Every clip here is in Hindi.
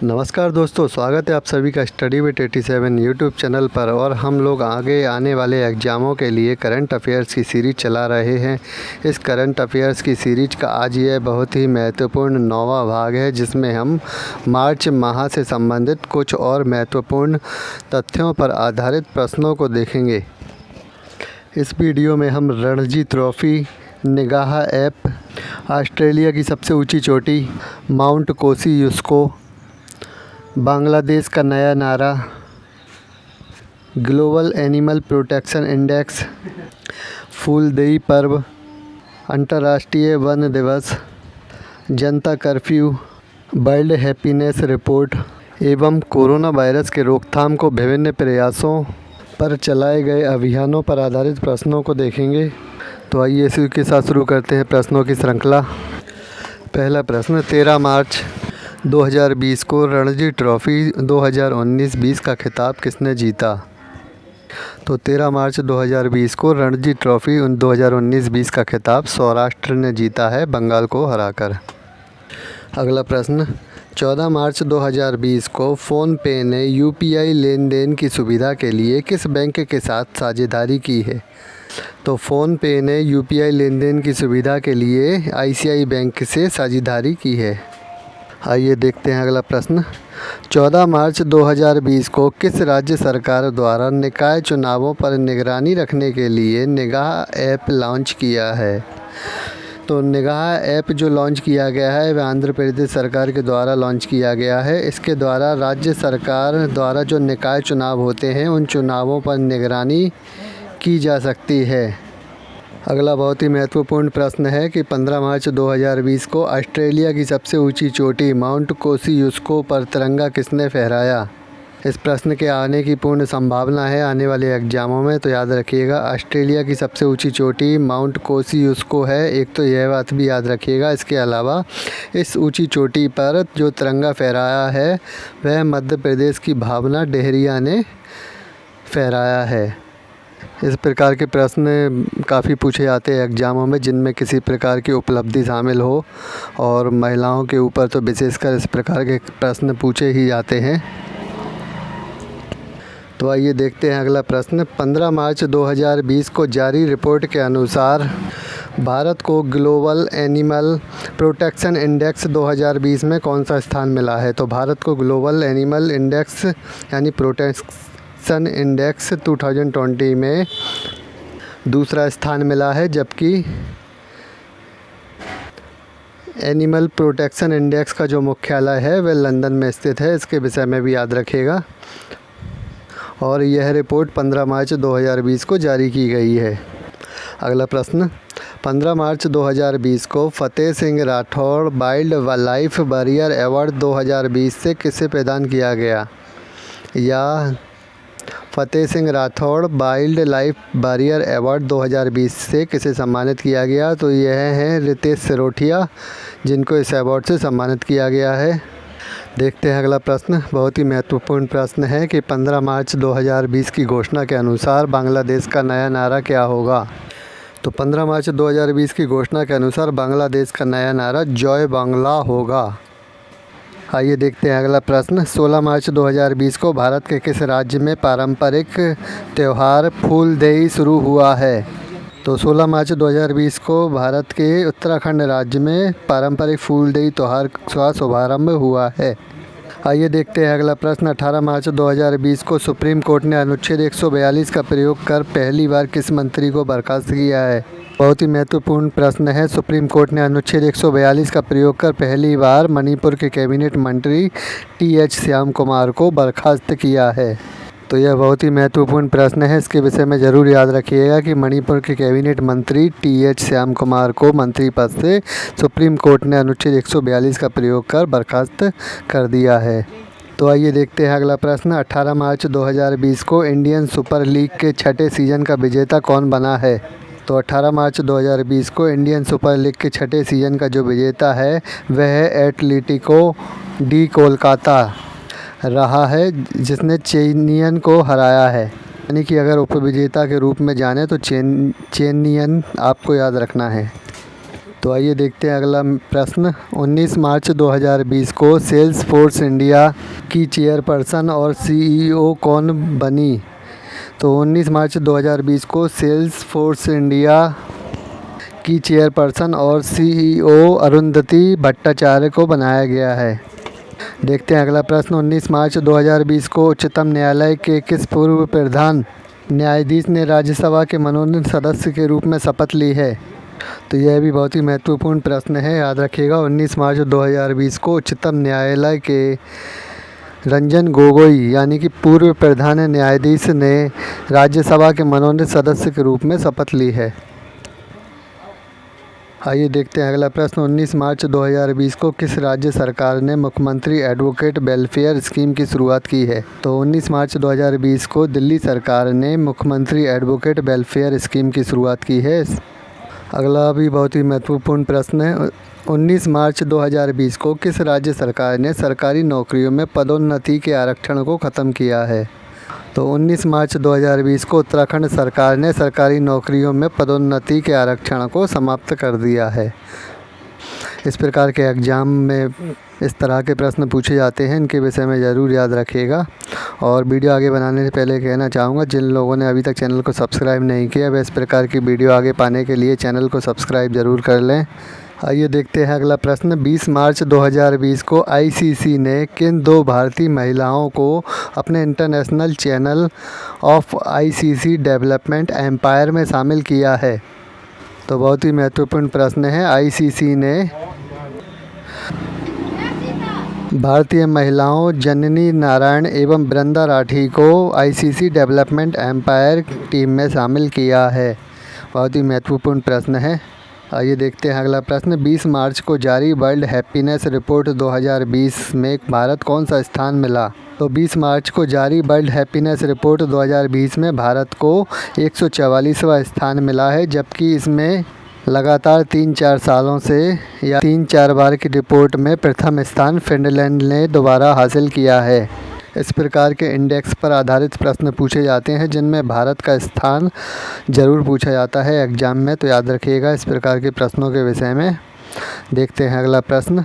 नमस्कार दोस्तों, स्वागत है आप सभी का स्टडी विद 87 यूट्यूब चैनल पर। और हम लोग आगे आने वाले एग्ज़ामों के लिए करंट अफेयर्स की सीरीज़ चला रहे हैं। इस करंट अफेयर्स की सीरीज़ का आज यह बहुत ही महत्वपूर्ण 9वां भाग है, जिसमें हम मार्च माह से संबंधित कुछ और महत्वपूर्ण तथ्यों पर आधारित प्रश्नों को देखेंगे। इस वीडियो में हम रणजी ट्रॉफ़ी, निगाह ऐप, ऑस्ट्रेलिया की सबसे ऊंची चोटी माउंट कोसियुस्को, बांग्लादेश का नया नारा, global animal protection index, Phooldei पर्व, अंतर्राष्ट्रीय वन दिवस, जनता कर्फ्यू, वर्ल्ड हैप्पीनेस रिपोर्ट एवं कोरोना वायरस के रोकथाम को विभिन्न प्रयासों पर चलाए गए अभियानों पर आधारित प्रश्नों को देखेंगे। तो आइए इसी के साथ शुरू करते हैं प्रश्नों की श्रृंखला। पहला प्रश्न, 13 मार्च 2020 को रणजी ट्रॉफ़ी 2019-20 का खिताब किसने जीता? तो 13 मार्च 2020 को रणजी ट्रॉफ़ी 2019-20 का खिताब सौराष्ट्र ने जीता है, बंगाल को हराकर। अगला प्रश्न, 14 मार्च 2020 को फ़ोनपे ने यूपीआई लेन देन की सुविधा के लिए किस बैंक के साथ साझेदारी की है? तो फ़ोनपे ने यूपीआई लेन देन की सुविधा के लिए आईसीआई बैंक से साझेदारी की है। आइए देखते हैं अगला प्रश्न, 14 मार्च 2020 को किस राज्य सरकार द्वारा निकाय चुनावों पर निगरानी रखने के लिए निगाह ऐप लॉन्च किया है? तो निगाह ऐप जो लॉन्च किया गया है वह आंध्र प्रदेश सरकार के द्वारा लॉन्च किया गया है। इसके द्वारा राज्य सरकार द्वारा जो निकाय चुनाव होते हैं उन चुनावों पर निगरानी की जा सकती है। अगला बहुत ही महत्वपूर्ण प्रश्न है कि 15 मार्च 2020 को ऑस्ट्रेलिया की सबसे ऊंची चोटी माउंट कोसियुस्को पर तिरंगा किसने फहराया? इस प्रश्न के आने की पूर्ण संभावना है आने वाले एग्जामों में, तो याद रखिएगा ऑस्ट्रेलिया की सबसे ऊंची चोटी माउंट कोसियुस्को है। एक तो यह बात भी याद रखिएगा, इसके अलावा इस ऊंची चोटी पर जो तिरंगा फहराया है वह मध्य प्रदेश की भावना डेहरिया ने फहराया है। इस प्रकार के प्रश्न काफ़ी पूछे जाते हैं एग्ज़ामों में, जिनमें किसी प्रकार की उपलब्धि शामिल हो, और महिलाओं के ऊपर तो विशेषकर इस प्रकार के प्रश्न पूछे ही जाते हैं। तो आइए देखते हैं अगला प्रश्न, 15 मार्च 2020 को जारी रिपोर्ट के अनुसार भारत को ग्लोबल एनिमल प्रोटेक्शन इंडेक्स 2020 में कौन सा स्थान मिला है? तो भारत को ग्लोबल एनिमल इंडेक्स यानी प्रोटेक्शन इंडेक्स 2020 में दूसरा स्थान मिला है, जबकि एनिमल प्रोटेक्शन इंडेक्स का जो मुख्यालय है वह लंदन में स्थित है। इसके विषय में भी याद रखिएगा। और यह रिपोर्ट 15 मार्च 2020 को जारी की गई है। अगला प्रश्न, 15 मार्च 2020 को Fateh Singh Rathore wildlife warrior award 2020 से किसे प्रदान किया गया? या Fateh Singh Rathore wildlife warrior award 2020 से किसे सम्मानित किया गया? तो यह हैं रितेश सिरोठिया, जिनको इस अवार्ड से सम्मानित किया गया है। देखते हैं अगला प्रश्न, बहुत ही महत्वपूर्ण प्रश्न है कि 15 मार्च 2020 की घोषणा के अनुसार बांग्लादेश का नया नारा क्या होगा? तो 15 मार्च 2020 की घोषणा के अनुसार बांग्लादेश का नया नारा जय बांग्ला होगा। आइए देखते हैं अगला प्रश्न, 16 मार्च 2020 को भारत के किस राज्य में पारंपरिक त्यौहार फूलदेई शुरू हुआ है? तो 16 मार्च 2020 को भारत के उत्तराखंड राज्य में पारंपरिक फूलदेई त्यौहार का शुभारंभ हुआ है। आइए देखते हैं अगला प्रश्न, 18 मार्च 2020 को सुप्रीम कोर्ट ने अनुच्छेद 142 का प्रयोग कर पहली बार किस मंत्री को बर्खास्त किया है? बहुत ही महत्वपूर्ण प्रश्न है। सुप्रीम कोर्ट ने अनुच्छेद 142 का प्रयोग कर पहली बार मणिपुर के कैबिनेट मंत्री TH श्याम कुमार को बर्खास्त किया है। तो यह बहुत ही महत्वपूर्ण प्रश्न है, इसके विषय में ज़रूर याद रखिएगा कि मणिपुर के कैबिनेट मंत्री TH श्याम कुमार को मंत्री पद से सुप्रीम कोर्ट ने अनुच्छेद 142 का प्रयोग कर बर्खास्त कर दिया है। तो आइए देखते हैं अगला प्रश्न, 18 मार्च 2020 को इंडियन सुपर लीग के छठे सीज़न का विजेता कौन बना है? तो 18 मार्च 2020 को इंडियन सुपर लीग के छठे सीज़न का जो विजेता है वह है एटलेटिको डी कोलकाता रहा है, जिसने चेन्नईयन को हराया है। यानी कि अगर उपविजेता के रूप में जाने तो चेन्नईयन आपको याद रखना है। तो आइए देखते हैं अगला प्रश्न। 19 मार्च 2020 को सेल्स फोर्स इंडिया की चेयरपर्सन और सीईओ कौन बनी? तो 19 मार्च 2020 को सेल्स फोर्स इंडिया की चेयरपर्सन और सीईओ अरुंधति भट्टाचार्य को बनाया गया है। देखते हैं अगला प्रश्न। 19 मार्च 2020 को उच्चतम न्यायालय के किस पूर्व प्रधान न्यायाधीश ने राज्यसभा के मनोनीत सदस्य के रूप में शपथ ली है? तो यह भी बहुत ही महत्वपूर्ण प्रश्न है, याद रखिएगा। 19 मार्च 2020 को उच्चतम न्यायालय के रंजन गोगोई यानी कि पूर्व प्रधान न्यायाधीश ने राज्यसभा के मनोनीत सदस्य के रूप में शपथ ली है। आइए देखते हैं अगला प्रश्न। 19 मार्च 2020 को किस राज्य सरकार ने मुख्यमंत्री एडवोकेट वेलफेयर स्कीम की शुरुआत की है? तो 19 मार्च 2020 को दिल्ली सरकार ने मुख्यमंत्री एडवोकेट वेलफेयर स्कीम की शुरुआत की है। अगला भी बहुत ही महत्वपूर्ण प्रश्न है। 19 मार्च 2020 को किस राज्य सरकार ने सरकारी नौकरियों में पदोन्नति के आरक्षण को ख़त्म किया है? तो 19 मार्च 2020 को उत्तराखंड सरकार ने सरकारी नौकरियों में पदोन्नति के आरक्षण को समाप्त कर दिया है। इस प्रकार के एग्ज़ाम में इस तरह के प्रश्न पूछे जाते हैं, इनके विषय में ज़रूर याद रखिएगा। और वीडियो आगे बनाने से पहले कहना चाहूँगा, जिन लोगों ने अभी तक चैनल को सब्सक्राइब नहीं किया वह इस प्रकार की वीडियो आगे पाने के लिए चैनल को सब्सक्राइब ज़रूर कर लें। आइए देखते हैं अगला प्रश्न। 20 मार्च 2020 को आईसीसी ने किन 2 भारतीय महिलाओं को अपने international channel of ICC development umpire में शामिल किया है? तो बहुत ही महत्वपूर्ण प्रश्न है। आईसीसी ने भारतीय महिलाओं जननी नारायण एवं वृंदा राठी को आईसीसी डेवलपमेंट एम्पायर टीम में शामिल किया है। बहुत ही महत्वपूर्ण प्रश्न है। आइए देखते हैं अगला प्रश्न। 20 मार्च को जारी वर्ल्ड हैप्पीनेस रिपोर्ट 2020 में भारत कौन सा स्थान मिला? तो 20 मार्च को जारी वर्ल्ड हैप्पीनेस रिपोर्ट 2020 में भारत को 144वां स्थान मिला है, जबकि इसमें लगातार 3-4 सालों से या 3-4 बार की रिपोर्ट में प्रथम स्थान फिनलैंड ने दोबारा हासिल किया है। इस प्रकार के इंडेक्स पर आधारित प्रश्न पूछे जाते हैं, जिनमें भारत का स्थान ज़रूर पूछा जाता है एग्ज़ाम में, तो याद रखिएगा इस प्रकार के प्रश्नों के विषय में। देखते हैं अगला प्रश्न।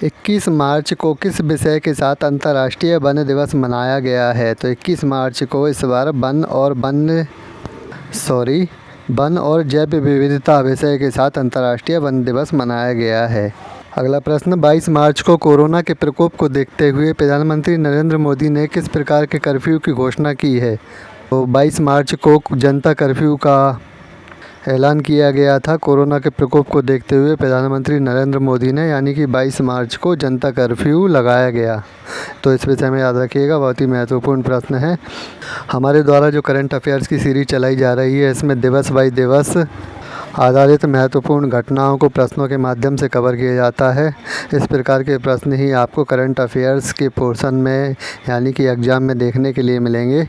21 मार्च को किस विषय के साथ अंतर्राष्ट्रीय वन दिवस मनाया गया है? तो 21 मार्च को इस बार वन और जैव विविधता विषय के साथ अंतर्राष्ट्रीय वन दिवस मनाया गया है। अगला प्रश्न। 22 मार्च को कोरोना के प्रकोप को देखते हुए प्रधानमंत्री नरेंद्र मोदी ने किस प्रकार के कर्फ्यू की घोषणा की है? तो 22 मार्च को जनता कर्फ्यू का ऐलान किया गया था। कोरोना के प्रकोप को देखते हुए प्रधानमंत्री नरेंद्र मोदी ने, यानी कि 22 मार्च को जनता कर्फ्यू लगाया गया। तो इस विषय में याद रखिएगा, बहुत ही महत्वपूर्ण प्रश्न है। हमारे द्वारा जो करंट अफेयर्स की सीरीज चलाई जा रही है, इसमें दिवस बाई दिवस आधारित महत्वपूर्ण घटनाओं को प्रश्नों के माध्यम से कवर किया जाता है। इस प्रकार के प्रश्न ही आपको करंट अफेयर्स के पोर्शन में यानी कि एग्ज़ाम में देखने के लिए मिलेंगे।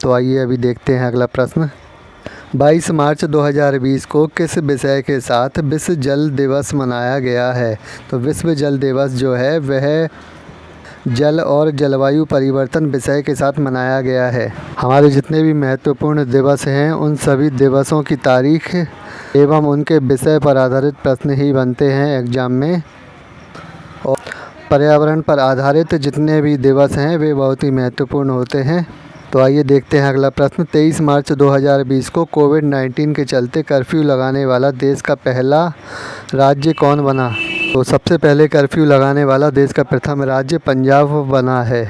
तो आइए अभी देखते हैं अगला प्रश्न। 22 मार्च 2020 को किस विषय के साथ विश्व जल दिवस मनाया गया है? तो विश्व जल दिवस जो है वह जल और जलवायु परिवर्तन विषय के साथ मनाया गया है। हमारे जितने भी महत्वपूर्ण दिवस हैं उन सभी दिवसों की तारीख एवं उनके विषय पर आधारित प्रश्न ही बनते हैं एग्ज़ाम में। और पर्यावरण पर आधारित जितने भी दिवस हैं वे बहुत ही महत्वपूर्ण होते हैं। तो आइए देखते हैं अगला प्रश्न। 23 मार्च 2020 को कोविड-19 के चलते कर्फ्यू लगाने वाला देश का पहला राज्य कौन बना? तो सबसे पहले कर्फ्यू लगाने वाला देश का प्रथम राज्य पंजाब बना है।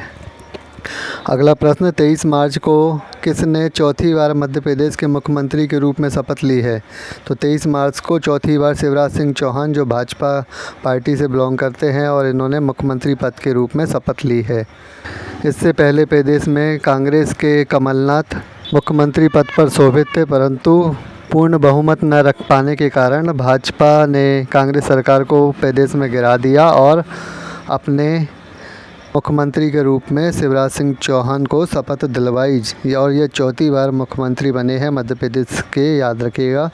अगला प्रश्न। 23 मार्च को किसने चौथी बार मध्य प्रदेश के मुख्यमंत्री के रूप में शपथ ली है? तो 23 मार्च को चौथी बार शिवराज सिंह चौहान, जो भाजपा पार्टी से बिलोंग करते हैं, और इन्होंने मुख्यमंत्री पद के रूप में शपथ ली है। इससे पहले प्रदेश में कांग्रेस के कमलनाथ मुख्यमंत्री पद पर शोभित थे, परंतु पूर्ण बहुमत न रख पाने के कारण भाजपा ने कांग्रेस सरकार को प्रदेश में गिरा दिया और अपने मुख्यमंत्री के रूप में शिवराज सिंह चौहान को शपथ दिलवाई और ये चौथी बार मुख्यमंत्री बने हैं मध्य प्रदेश के, याद रखिएगा।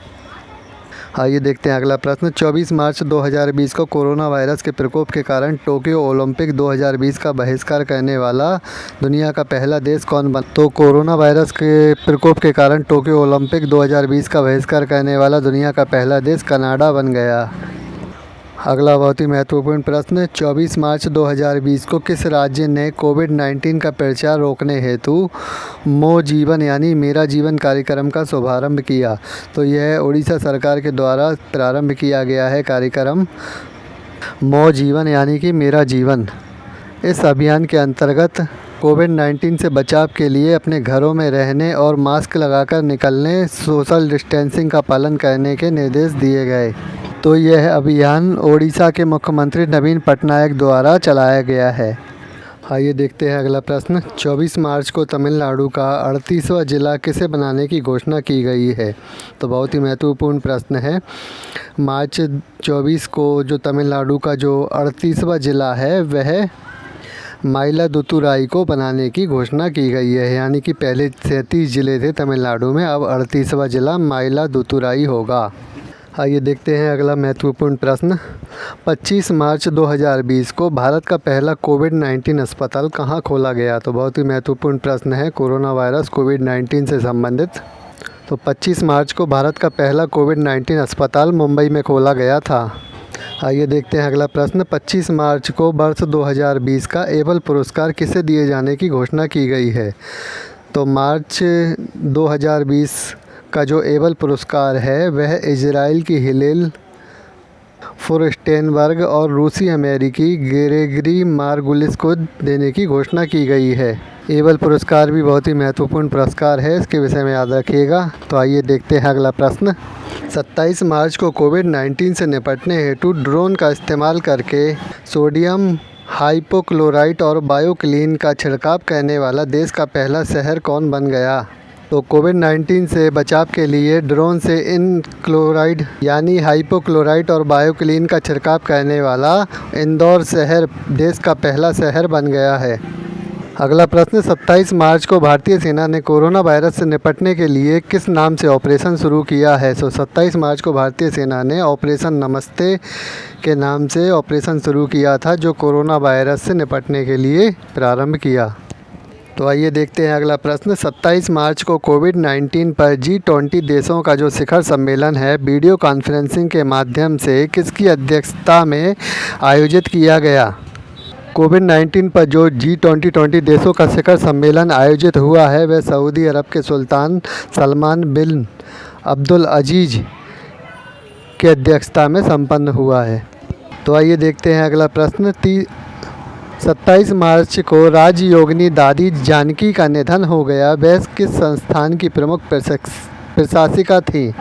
आइए देखते हैं अगला प्रश्न। 24 मार्च 2020 को कोरोना वायरस के प्रकोप के कारण टोक्यो ओलंपिक 2020 का बहिष्कार करने वाला दुनिया का पहला देश कौन बना? तो कोरोना वायरस के प्रकोप के कारण टोक्यो ओलंपिक 2020 का बहिष्कार करने वाला दुनिया का पहला देश कनाडा बन गया। अगला बहुत ही महत्वपूर्ण प्रश्न। 24 मार्च 2020 को किस राज्य ने कोविड-19 का प्रचार रोकने हेतु मो जीवन यानी मेरा जीवन कार्यक्रम का शुभारंभ किया? तो यह उड़ीसा सरकार के द्वारा प्रारंभ किया गया है कार्यक्रम मो जीवन यानी कि मेरा जीवन। इस अभियान के अंतर्गत कोविड-19 से बचाव के लिए अपने घरों में रहने और मास्क लगाकर निकलने, सोशल डिस्टेंसिंग का पालन करने के निर्देश दिए गए। तो यह अभियान ओडिशा के मुख्यमंत्री नवीन पटनायक द्वारा चलाया गया है। आइए देखते हैं अगला प्रश्न। 24 मार्च को तमिलनाडु का 38वां जिला किसे बनाने की घोषणा की गई है? तो बहुत ही महत्वपूर्ण प्रश्न है। मार्च 24 को जो तमिलनाडु का जो 38वां जिला है वह माइलादुतुराई को बनाने की घोषणा की गई है। यानी कि पहले 37 ज़िले थे तमिलनाडु में, अब 38वां जिला माइलादुतुराई होगा। आइए देखते हैं अगला महत्वपूर्ण प्रश्न। 25 मार्च 2020 को भारत का पहला कोविड-19 अस्पताल कहाँ खोला गया? तो बहुत ही महत्वपूर्ण प्रश्न है कोरोना वायरस कोविड-19 से संबंधित। तो 25 मार्च को भारत का पहला कोविड-19 अस्पताल मुंबई में खोला गया था। आइए देखते हैं अगला प्रश्न। 25 मार्च को वर्ष 2020 का एबल पुरस्कार किसे दिए जाने की घोषणा की गई है? तो मार्च 2020 का जो एबल पुरस्कार है वह इजराइल की हिलेल फुरस्टेनबर्ग और रूसी अमेरिकी ग्रेगरी मार्गुलिस को देने की घोषणा की गई है। एबल पुरस्कार भी बहुत ही महत्वपूर्ण पुरस्कार है, इसके विषय में याद रखिएगा। तो आइए देखते हैं अगला प्रश्न। 27 मार्च को कोविड-19 से निपटने हेतु ड्रोन का इस्तेमाल करके सोडियम हाइपोक्लोराइट और बायोक्लीन का छिड़काव करने वाला देश का पहला शहर कौन बन गया? तो कोविड-19 से बचाव के लिए ड्रोन से इन क्लोराइड यानी हाइपोक्लोराइट और बायोक्लीन का छिड़काव करने वाला इंदौर शहर देश का पहला शहर बन गया है। अगला प्रश्न। 27 मार्च को भारतीय सेना ने कोरोना वायरस से निपटने के लिए किस नाम से ऑपरेशन शुरू किया है? तो 27 मार्च को भारतीय सेना ने ऑपरेशन नमस्ते के नाम से ऑपरेशन शुरू किया था, जो कोरोना वायरस से निपटने के लिए प्रारंभ किया। तो आइए देखते हैं अगला प्रश्न। 27 मार्च को कोविड-19 पर G20 देशों का जो शिखर सम्मेलन है वीडियो कॉन्फ्रेंसिंग के माध्यम से किसकी अध्यक्षता में आयोजित किया गया? कोविड-19 पर जो G20 देशों का शिखर सम्मेलन आयोजित हुआ है वह सऊदी अरब के सुल्तान सलमान बिन अब्दुल अजीज़ की अध्यक्षता में संपन्न हुआ है। तो आइए देखते हैं अगला प्रश्न। 27 मार्च को राजयोगिनी दादी जानकी का निधन हो गया। वह किस संस्थान की प्रमुख प्रशासिका थी?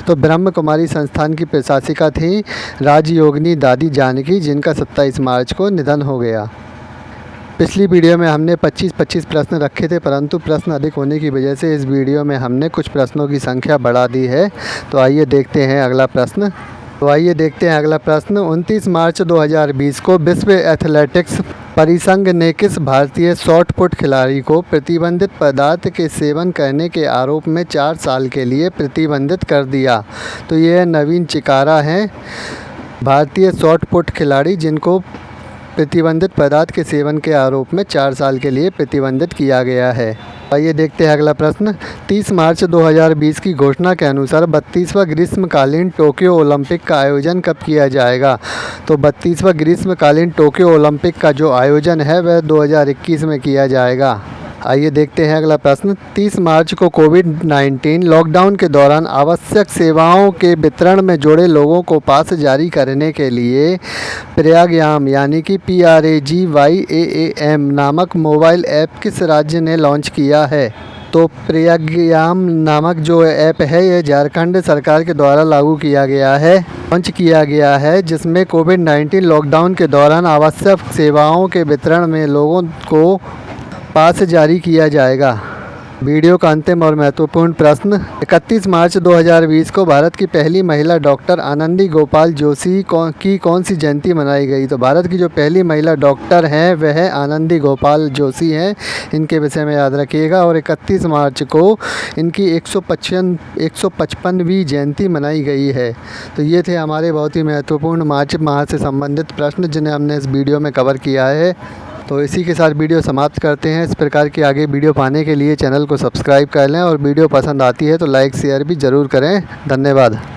तो ब्रह्म कुमारी संस्थान की प्रशासिका थी राजयोगिनी दादी जानकी, जिनका 27 मार्च को निधन हो गया। पिछली वीडियो में हमने 25-25 प्रश्न रखे थे, परंतु प्रश्न अधिक होने की वजह से इस वीडियो में हमने कुछ प्रश्नों की संख्या बढ़ा दी है। तो आइए देखते हैं अगला प्रश्न। 29 मार्च 2020 को विश्व एथलेटिक्स परिसंघ ने किस भारतीय शॉट पुट खिलाड़ी को प्रतिबंधित पदार्थ के सेवन करने के आरोप में 4 साल के लिए प्रतिबंधित कर दिया? तो यह नवीन चिकारा हैं, भारतीय शॉट पुट खिलाड़ी जिनको प्रतिबंधित पदार्थ के सेवन के आरोप में 4 साल के लिए प्रतिबंधित किया गया है। आइए देखते हैं अगला प्रश्न। 30 मार्च 2020 की घोषणा के अनुसार 32वां ग्रीष्मकालीन टोक्यो ओलंपिक का आयोजन कब किया जाएगा? तो 32वां ग्रीष्मकालीन टोक्यो ओलंपिक का जो आयोजन है वह 2021 में किया जाएगा। आइए देखते हैं अगला प्रश्न। 30 मार्च को कोविड-19 लॉकडाउन के दौरान आवश्यक सेवाओं के वितरण में जुड़े लोगों को पास जारी करने के लिए प्रयागयाम यानी कि PRAGYAAM नामक मोबाइल ऐप किस राज्य ने लॉन्च किया है? तो प्रयागयाम नामक जो ऐप है यह झारखंड सरकार के द्वारा लागू किया गया है, लॉन्च किया गया है, जिसमें कोविड-19 लॉकडाउन के दौरान आवश्यक सेवाओं के वितरण में लोगों को पास जारी किया जाएगा। वीडियो का अंतिम और महत्वपूर्ण प्रश्न, 31 मार्च 2020 को भारत की पहली महिला डॉक्टर आनंदी गोपाल जोशी की कौन सी जयंती मनाई गई? तो भारत की जो पहली महिला डॉक्टर हैं वह आनंदी गोपाल जोशी हैं, इनके विषय में याद रखिएगा। और 31 मार्च को इनकी 155वीं जयंती मनाई गई है। तो ये थे हमारे बहुत ही महत्वपूर्ण मार्च माह से संबंधित प्रश्न जिन्हें हमने इस वीडियो में कवर किया है। तो इसी के साथ वीडियो समाप्त करते हैं। इस प्रकार की आगे वीडियो पाने के लिए चैनल को सब्सक्राइब कर लें और वीडियो पसंद आती है तो लाइक शेयर भी ज़रूर करें। धन्यवाद।